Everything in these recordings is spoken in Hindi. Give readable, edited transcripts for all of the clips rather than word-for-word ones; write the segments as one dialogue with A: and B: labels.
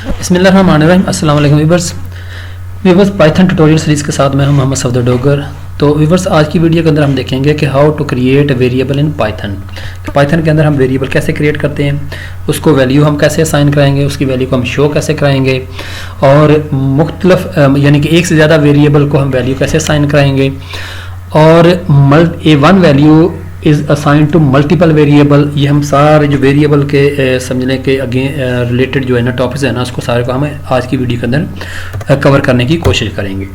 A: बिस्मिल्लाहिर्रहमानिर्रहीम। अस्सलाम वालेकुम वीवर्स पाइथन ट्यूटोरियल सीरीज़ के साथ मैं हूं मोहम्मद सफदर डोगर। तो वीवर्स आज की वीडियो के अंदर हम देखेंगे कि how to create variable in Python. तो पाइथन के अंदर हम वेरिएबल कैसे क्रिएट करते हैं, उसको वैल्यू हम कैसे असाइन कराएंगे, उसकी वैल्यू को हम शो कैसे कराएंगे, और मुख्तलिफ यानी कि एक से ज़्यादा वेरिएबल को हम वैल्यू कैसे असाइन कराएंगे, और one value is assign to multiple variable. ये हम सारे जो वेरिएबल के समझने के अगेन रिलेटेड जो है ना टॉपिक्स है ना, उसको सारे को हम आज की वीडियो के अंदर कवर करने की कोशिश करेंगे।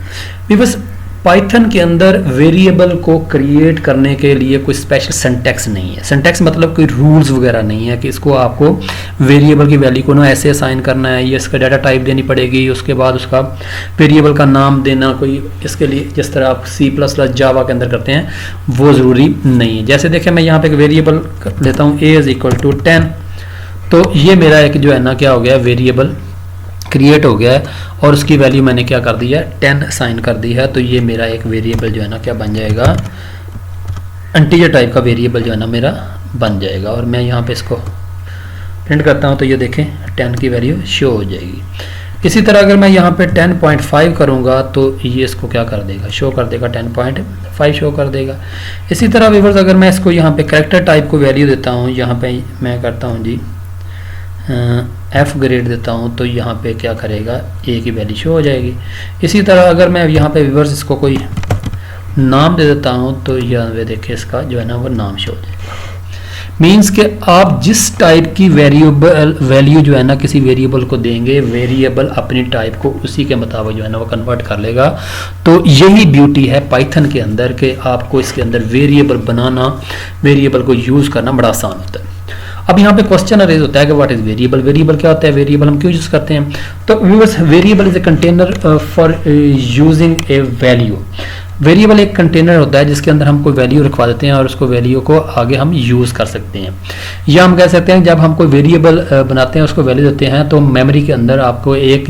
A: बस पाइथन के अंदर वेरिएबल को क्रिएट करने के लिए कोई स्पेशल सिंटैक्स नहीं है। सिंटैक्स मतलब कोई रूल्स वगैरह नहीं है कि इसको आपको वेरिएबल की वैल्यू को ना ऐसे असाइन करना है, या इसका डाटा टाइप देनी पड़ेगी, उसके बाद उसका वेरिएबल का नाम देना कोई इसके लिए जिस तरह आप C++ जावा के अंदर करते हैं वो ज़रूरी नहीं है। जैसे देखें मैं यहाँ पे एक वेरिएबल लेता हूँ a = 10, तो ये मेरा एक जो है ना क्या हो गया वेरिएबल क्रिएट हो गया है, और उसकी वैल्यू मैंने क्या कर दी है 10 असाइन कर दी है। तो ये मेरा एक वेरिएबल जो है ना क्या बन जाएगा, इंटीजर टाइप का वेरिएबल जो है ना मेरा बन जाएगा। और मैं यहाँ पे इसको प्रिंट करता हूँ तो ये देखें 10 की वैल्यू शो हो जाएगी। इसी तरह अगर मैं यहाँ पे 10.5 करूँगा तो ये इसको क्या कर देगा, शो कर देगा 10.5 शो कर देगा। इसी तरह व्यूअर्स अगर मैं इसको यहाँ पे कैरेक्टर टाइप को वैल्यू देता हूँ, यहाँ पे मैं करता हूँ जी F ग्रेड देता हूँ, तो यहाँ पे क्या करेगा A की वैल्यू शो हो जाएगी। इसी तरह अगर मैं यहाँ पे व्यूअर्स इसको कोई नाम दे देता हूँ तो यहाँ पे देखिए इसका जो है ना वो नाम शो हो जाएगा। मीन्स कि आप जिस टाइप की वैल्यू जो है ना किसी वेरिएबल को देंगे, वेरिएबल अपनी टाइप को उसी के मुताबिक जो है ना वो कन्वर्ट कर लेगा। तो यही ब्यूटी है पाइथन के अंदर कि आपको इसके अंदर वेरिएबल बनाना, वेरिएबल को यूज़ करना बड़ा आसान होता है। अब यहाँ पे क्वेश्चन अरेज होता है कि व्हाट इज वेरिएबल। वेरिएबल क्या होता है, वेरिएबल हम क्यों यूज करते हैं। तो viewers variable is a container for using A value. Variable एक कंटेनर होता है जिसके अंदर हम कोई वैल्यू रखवा देते हैं और उसको वैल्यू को आगे हम यूज़ कर सकते हैं। या हम कह सकते हैं जब हम कोई वेरिएबल बनाते हैं उसको वैल्यू देते हैं तो मेमोरी के अंदर आपको एक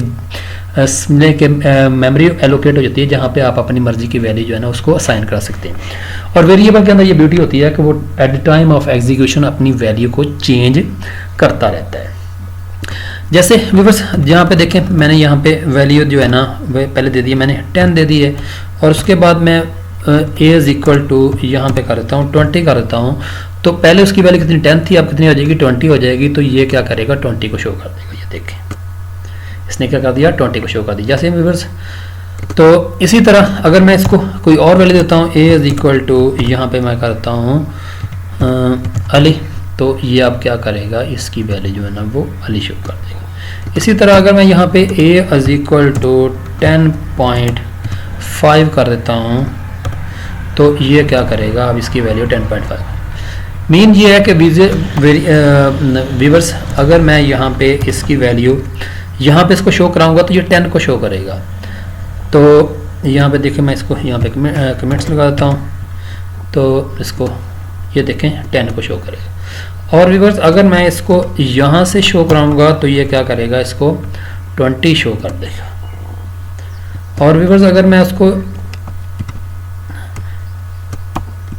A: मेमोरी एलोकेट हो जाती है जहाँ पे आप अपनी मर्जी की वैल्यू जो है ना उसको असाइन कर सकते हैं। और वेरिएबल के अंदर ये ब्यूटी होती है कि वो at the time of execution अपनी वैल्यू को चेंज करता रहता है। जैसे व्यूअर्स यहाँ पे देखें मैंने यहाँ पे वैल्यू जो है ना वह पहले दे दी है, मैंने 10 दे दी है, और उसके बाद मैं a यहाँ पे कर देता हूँ 20 कर देता हूँ। तो पहले उसकी वैल्यू कितनी 10 थी, अब कितनी हो जाएगी 20 हो जाएगी। तो ये क्या करेगा 20 को शो कर देगा। ये देखें इसने क्या कर दिया 20 को शो कर दिया। जैसे व्यूअर्स तो इसी तरह अगर मैं इसको कोई और वैल्यू देता हूँ a यहाँ पे मैं करता हूँ अली, तो ये अब क्या करेगा इसकी वैल्यू जो है ना वो अली शो कर देगा। इसी तरह अगर मैं यहाँ पे a = 10.5 कर देता हूँ तो ये क्या करेगा अब इसकी वैल्यू 10.5। मीन ये है कि व्यूअर्स अगर मैं यहाँ पे इसकी वैल्यू यहाँ पे इसको शो कराऊंगा तो ये 10 को शो करेगा। तो यहाँ पे देखें मैं इसको यहाँ पे कमेंट्स लगा देता हूँ तो इसको ये देखें 10 को शो करेगा। और व्यूअर्स अगर मैं इसको यहाँ से शो कराऊंगा तो ये क्या करेगा इसको 20 शो कर देगा। और व्यूअर्स अगर मैं उसको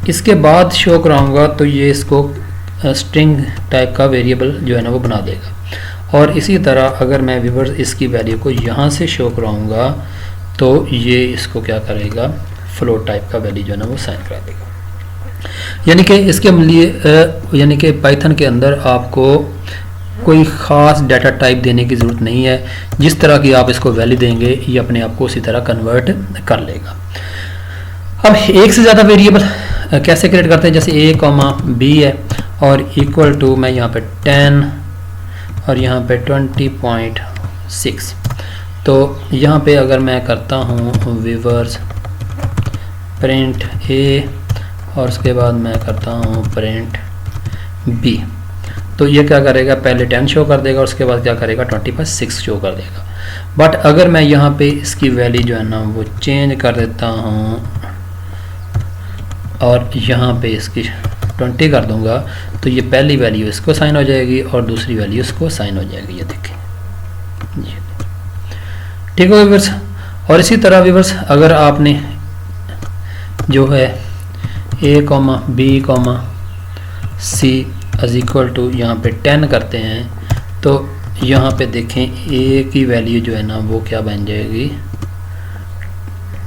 A: इसके बाद शो कराऊंगा तो ये इसको स्ट्रिंग टाइप का वेरिएबल जो है ना वो बना देगा। और इसी तरह अगर मैं व्यूअर्स इसकी वैल्यू को यहाँ से शो कराऊंगा तो ये इसको क्या करेगा फ्लोट टाइप का वैल्यू जो है ना वो साइन करा देगा। यानी कि इसके लिए यानी कि पाइथन के अंदर आपको कोई ख़ास डाटा टाइप देने की ज़रूरत नहीं है। जिस तरह की आप इसको वैल्यू देंगे ये अपने आप को उसी तरह कन्वर्ट कर लेगा। अब एक से ज़्यादा वेरिएबल कैसे क्रिएट करते हैं, जैसे a, b है और इक्वल टू मैं यहाँ पे 10 और यहाँ पे 20.6। तो यहाँ पे अगर मैं करता हूँ व्यूअर्स प्रिंट a और उसके बाद मैं करता हूँ प्रिंट b, तो ये क्या करेगा पहले 10 शो कर देगा और उसके बाद क्या करेगा 20.6 शो कर देगा। बट अगर मैं यहाँ पे इसकी वैल्यू जो है ना वो चेंज कर देता हूँ और यहाँ पे इसकी 20 कर दूंगा तो ये पहली वैल्यू इसको साइन हो जाएगी और दूसरी वैल्यू इसको साइन हो जाएगी। ये देखें ये ठीक है व्यूअर्स। और इसी तरह व्यूअर्स अगर आपने जो है a, b, c = यहाँ पे 10 करते हैं तो यहाँ पे देखें ए की वैल्यू जो है ना वो क्या बन जाएगी,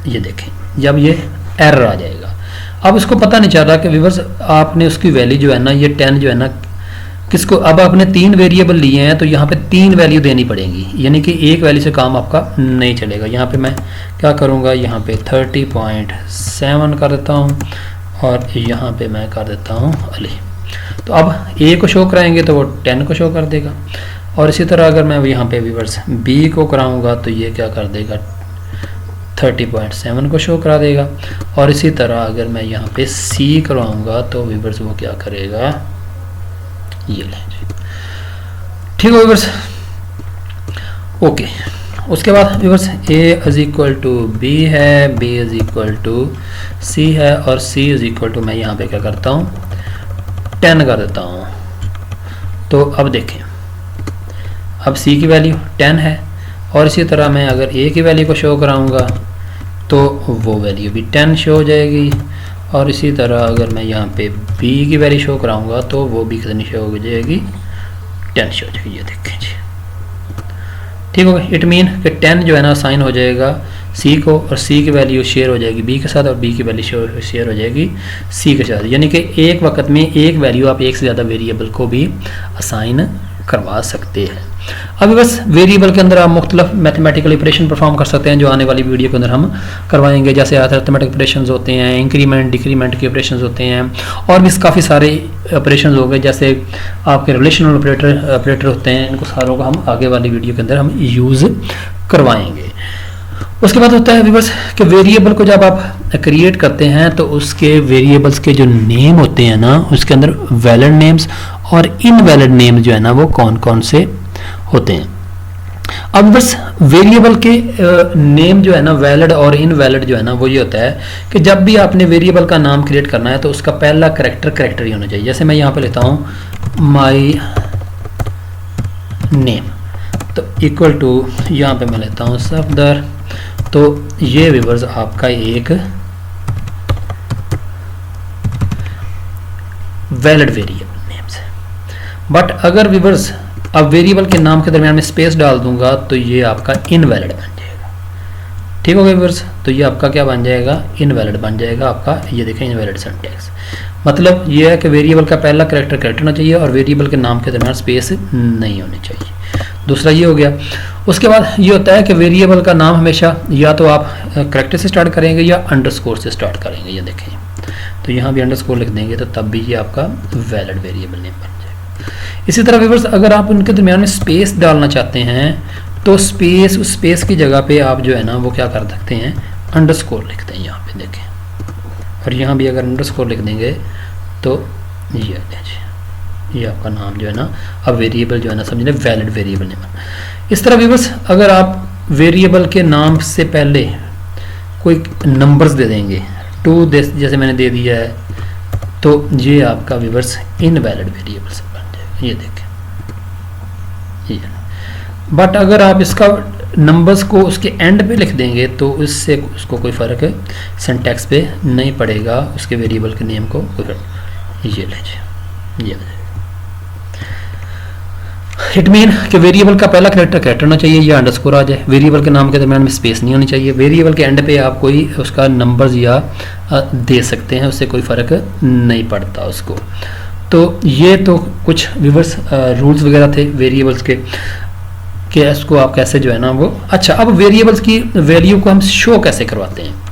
A: ये देखें जब ये एरर आ जाएगा। अब उसको पता नहीं चल रहा कि व्यूअर्स आपने उसकी वैल्यू जो है ना ये 10 जो है ना किसको, अब आपने 3 वेरिएबल लिए हैं तो यहाँ पे 3 वैल्यू देनी पड़ेगी, यानी कि एक वैल्यू से काम आपका नहीं चलेगा। यहाँ पे मैं क्या करूँगा, यहाँ पे 30.7 कर देता हूँ और यहाँ पे मैं कर देता हूँ अली। तो अब ए को शो कराएंगे तो वो 10 को शो कर देगा, और इसी तरह अगर मैं यहाँ पे व्यूअर्स बी को कराऊँगा तो ये क्या कर देगा 30.7 को शो करा देगा, और इसी तरह अगर मैं यहाँ पे सी करवाऊँगा तो व्यूअर्स वो क्या करेगा, ये लें। ठीक है व्यूअर्स, ओके। उसके बाद viewers A is equal to B है, B is equal to C है, और सी इज इक्वल टू मैं यहाँ पे क्या करता हूँ 10 कर देता हूँ। तो अब देखें, अब सी की वैल्यू 10 है, और इसी तरह मैं अगर ए की वैल्यू को शो कराऊंगा तो वो वैल्यू भी 10 शो हो जाएगी, और इसी तरह अगर मैं यहाँ पे बी की वैल्यू शो कराऊंगा तो वो भी कितनी शो हो जाएगी, 10 शो हो जाएगी। ये देखें जी, ठीक हो गया। इट मीन कि 10 जो है ना साइन हो जाएगा सी को, और सी की वैल्यू शेयर हो जाएगी बी के साथ, और बी की वैल्यू शेयर हो जाएगी सी के साथ, यानी कि एक वक्त में एक वैल्यू आप एक से ज़्यादा वेरिएबल को भी असाइन करवा सकते हैं। अभी बस वेरिएबल के अंदर आप मुख्तलिफ मैथमेटिकल ऑपरेशन परफॉर्म कर सकते हैं, जो आने वाली वीडियो के अंदर हम करवाएंगे, जैसे अरिथमेटिक ऑपरेशन होते हैं, इंक्रीमेंट डिक्रीमेंट के ऑपरेशन होते हैं, और भी काफ़ी सारे ऑपरेशन हो गए, जैसे आपके रिलेशनल ऑपरेटर होते हैं। इनको सारों को हम आगे वाली वीडियो के अंदर हम यूज़ करवाएंगे। उसके बाद होता है व्यूअर्स कि वेरिएबल को जब आप क्रिएट करते हैं तो उसके वेरिएबल्स के जो नेम होते हैं ना, उसके अंदर वैलिड नेम्स और इनवैलिड नेम जो है ना वो कौन कौन से होते हैं। अब बस वेरिएबल के नेम जो है ना वैलिड और इनवैलिड जो है ना वो ये होता है कि जब भी आपने वेरिएबल का नाम क्रिएट करना है तो उसका पहला करेक्टर ही होना चाहिए। जैसे मैं यहाँ पे लेता हूँ माई नेम, तो इक्वल टू यहाँ पे मैं लेता हूँ सफदर, तो ये व्यूअर्स आपका एक वैलिड वेरिएबल नेम्स है। बट अगर व्यूअर्स अब वेरिएबल के नाम के दरमियान में स्पेस डाल दूंगा तो ये आपका इनवैलिड बन जाएगा। ठीक हो गया व्यूअर्स, तो ये आपका क्या बन जाएगा, इनवैलिड बन जाएगा आपका। ये देखें इनवैलिड सिंटैक्स, मतलब ये है कि वेरिएबल का पहला करेक्टर होना चाहिए और वेरिएबल के नाम के दरमियान स्पेस नहीं होनी चाहिए। दूसरा ये हो गया। उसके बाद ये होता है कि वेरिएबल का नाम हमेशा या तो आप करेक्टर से स्टार्ट करेंगे या अंडरस्कोर से स्टार्ट करेंगे। ये देखें, तो यहाँ भी अंडरस्कोर लिख देंगे तो तब भी ये आपका वैलिड वेरिएबल नेम बन जाएगा। इसी तरह व्यूअर्स अगर आप उनके दरमियान में स्पेस डालना चाहते हैं तो स्पेस, उस स्पेस की जगह पे आप जो है ना वो क्या कर सकते हैं, अंडरस्कोर लिखते हैं। यहाँ पे देखें, और यहाँ भी अगर अंडरस्कोर लिख देंगे तो ये आ गया जी, ये आपका नाम जो है ना अब वेरिएबल जो है ना समझ वैलिड वेरिएबल नेम। इस तरह व्यूअर्स अगर आप वेरिएबल के नाम से पहले कोई नंबर्स दे देंगे, 2 जैसे मैंने दे दिया है, तो ये आपका व्यूअर्स इनवैलिड वेरिएबल से बन जाएगा। ये देखें, ये बट अगर आप इसका नंबर्स को उसके एंड पे लिख देंगे तो इससे उसको कोई फ़र्क सिंटैक्स पे नहीं पड़ेगा, उसके वेरिएबल के नेम को कोई फर्क। ये लीजिए, ये इट मीन कि वेरिएबल का पहला करेक्टर होना चाहिए या अंडरस्कोर आ जाए, वेरिएबल के नाम के दरमियान में स्पेस नहीं होनी चाहिए, वेरिएबल के एंड पे आप कोई उसका नंबर्स या दे सकते हैं, उससे कोई फ़र्क नहीं पड़ता उसको। तो ये तो कुछ व्यूअर्स रूल्स वगैरह थे वेरिएबल्स के कि इसको आप कैसे जो है ना वो। अच्छा, अब वेरिएबल्स की वैल्यू को हम शो कैसे करवाते हैं।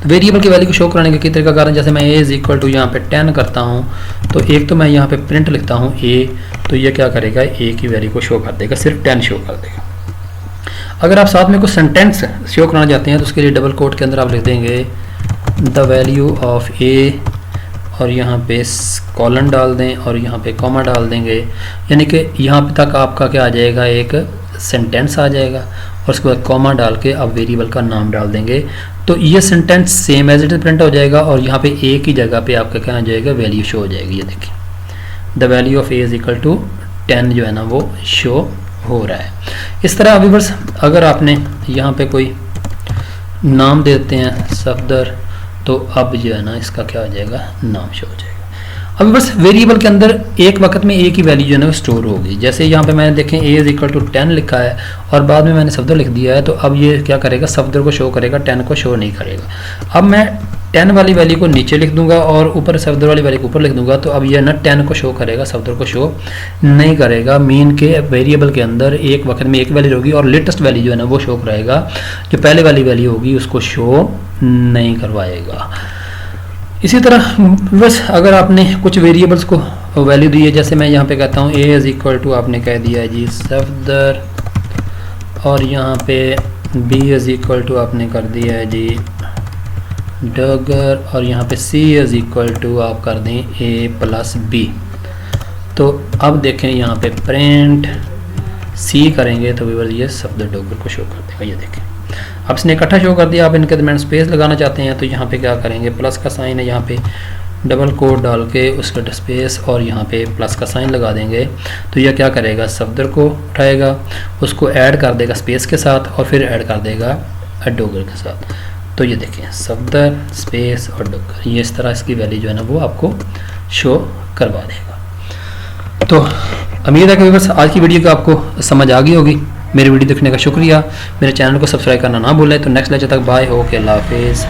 A: तो वेरिएबल की वैल्यू को शो कराने का कई तरीका कारण, जैसे मैं ए इज इक्वल टू यहाँ पे 10 करता हूँ, तो एक तो मैं यहाँ पे प्रिंट लिखता हूँ ए, तो ये क्या करेगा, ए की वैल्यू को शो कर देगा, सिर्फ 10 शो कर देगा। अगर आप साथ में कुछ सेंटेंस शो कराना चाहते हैं तो उसके लिए डबल कोट के अंदर आप लिख देंगे द वैल्यू ऑफ ए, और यहाँ पे कॉलन डाल दें और यहाँ पे कॉमा डाल देंगे, यानी कि यहाँ पे तक आपका क्या आ जाएगा, एक सेंटेंस आ जाएगा, और उसके बाद कॉमा डाल के आप वेरिएबल का नाम डाल देंगे, तो ये sentence same as it is print हो जाएगा, और यहाँ पे ए की जगह पे आपका क्या आ जाएगा, वैल्यू शो हो जाएगी। ये देखिए, the value of A is equal to 10 जो है ना वो शो हो रहा है। इस तरह व्यूअर्स अगर आपने यहाँ पे कोई नाम देते हैं सफदर, तो अब जो है ना इसका क्या हो जाएगा, नाम शो हो जाएगा। अब बस वेरिएबल के अंदर एक वक्त में एक ही वैल्यू जो है ना स्टोर होगी। जैसे यहाँ पे मैंने देखें a इज इक्वल टू 10 लिखा है और बाद में मैंने सफदर लिख दिया है, तो अब ये क्या करेगा, सफदर को शो करेगा, 10 को शो नहीं करेगा। अब मैं 10 वाली वैल्यू को नीचे लिख दूंगा और ऊपर सफदर वाली वैल्यू को ऊपर लिख दूंगा, तो अब ये ना 10 को शो करेगा, सफदर को शो नहीं करेगा। मीन के वेरिएबल के अंदर एक वक्त में एक वैल्यू होगी और लेटेस्ट वैल्यू जो है ना वो शो कराएगा, जो पहले वाली वैल्यू होगी उसको शो नहीं करवाएगा। इसी तरह बस अगर आपने कुछ वेरिएबल्स को वैल्यू दी है, जैसे मैं यहाँ पे कहता हूँ a इज इक्वल टू, आपने कह दिया है जी सफदर, और यहाँ पे b इज इक्वल टू आपने कर दिया है जी डगर, और यहाँ पे c इज इक्वल टू आप कर दें a प्लस b। तो अब देखें यहाँ पे प्रिंट c करेंगे तो विवर ये सफदर डगर को शो कर देगा। ये देखें अब इसने इकट्ठा शो कर दिया। आप इनके दरमियान स्पेस लगाना चाहते हैं तो यहाँ पे क्या करेंगे, प्लस का साइन है, यहाँ पे डबल कोट डाल के उसका स्पेस और यहाँ पे प्लस का साइन लगा देंगे, तो यह क्या करेगा, सफदर को उठाएगा, उसको ऐड कर देगा स्पेस के साथ और फिर ऐड कर देगा डोगर के साथ। तो ये देखें सफदर स्पेस और डोगर, ये इस तरह इसकी वैल्यू जो है ना वो आपको शो करवा देगा। तो उम्मीद है कि बस आज की वीडियो को आपको समझ आ गई होगी। मेरी वीडियो देखने का शुक्रिया। मेरे चैनल को सब्सक्राइब करना ना भूलें। तो नेक्स्ट लेक्चर तक बाय, ओके, अल्लाह हाफिज़।